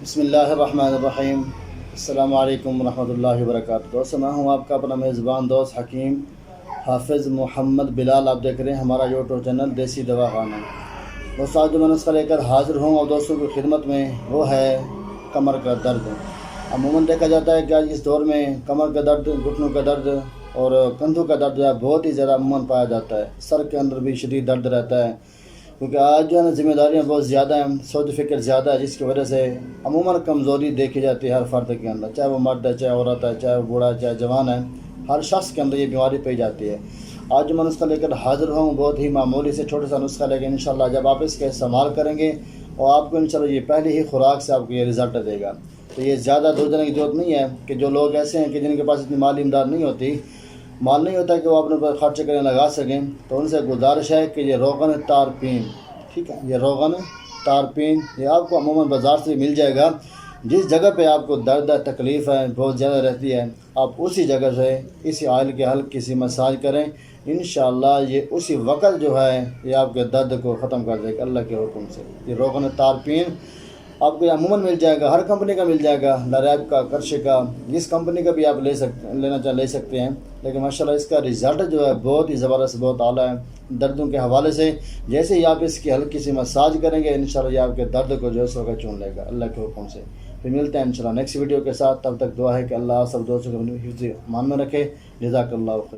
بسم اللہ الرحمن الرحیم۔ السلام علیکم ورحمۃ اللہ وبرکاتہ۔ دوستوں، میں ہوں آپ کا اپنا میزبان دوست حکیم حافظ محمد بلال۔ آپ دیکھ رہے ہیں ہمارا یوٹیوب چینل دیسی دوا خانہ۔ دوستوں، آج جو میں نسخہ لے کر حاضر ہوں اور دوستوں کی خدمت میں وہ ہے کمر کا درد۔ عموماً دیکھا جاتا ہے کہ آج اس دور میں کمر کا درد، گھٹنوں کا درد اور کندھوں کا درد جو ہے بہت ہی زیادہ عموماً پایا جاتا ہے۔ سر کے اندر بھی شدید درد رہتا ہے، کیونکہ آج جو ہے نا ذمہ داریاں بہت زیادہ ہیں، سوچ فکر زیادہ ہے، جس کی وجہ سے عموماً کمزوری دیکھی جاتی ہے ہر فرد کے اندر، چاہے وہ مرد ہے، چاہے عورت ہے، چاہے وہ بوڑھا ہے، چاہے جوان ہے، ہر شخص کے اندر یہ بیماری پائی جاتی ہے۔ آج جو میں نسخہ لے کر حاضر ہوں بہت ہی معمولی سے چھوٹا سا نسخہ لے کے انشاءاللہ جب آپ اس کا استعمال کریں گے اور آپ کو انشاءاللہ یہ پہلی ہی خوراک سے آپ کو یہ رزلٹ دے گا۔ تو یہ زیادہ دور دینے کی ضرورت نہیں ہے کہ جو لوگ ایسے ہیں کہ جن کے پاس اتنی مالی امداد نہیں ہوتی، مال نہیں ہوتا کہ وہ اپنے پر خرچ کرنے لگا سکیں، تو ان سے گزارش ہے کہ یہ روغن تارپین، ٹھیک ہے، یہ روغن تارپین یہ آپ کو عموماً بازار سے مل جائے گا۔ جس جگہ پہ آپ کو درد ہے، تکلیف ہے، بہت زیادہ رہتی ہے، آپ اسی جگہ سے اسی آئل کے ہلکی سی مساج کریں، انشاءاللہ یہ اسی وقت جو ہے یہ آپ کے درد کو ختم کر دے گا اللہ کے حکم سے۔ یہ روغن تارپین آپ کو یہ عموماً مل جائے گا، ہر کمپنی کا مل جائے گا، لریب کا، کرش کا، جس کمپنی کا بھی آپ لے سکتے ہیں، لیکن ماشاءاللہ اس کا رزلٹ جو ہے بہت ہی زبردست، بہت اعلیٰ ہے دردوں کے حوالے سے۔ جیسے ہی آپ اس کی ہلکی سی مساج کریں گے انشاءاللہ یہ آپ کے درد کو جو ہے اس وقت چون لے گا اللہ کے حکم سے۔ پھر ملتے ہیں انشاءاللہ نیکسٹ ویڈیو کے ساتھ، تب تک دعا ہے کہ اللہ سب دوستوں کو اپنی حفظ امان میں رکھے۔ جزاک اللہ خیر۔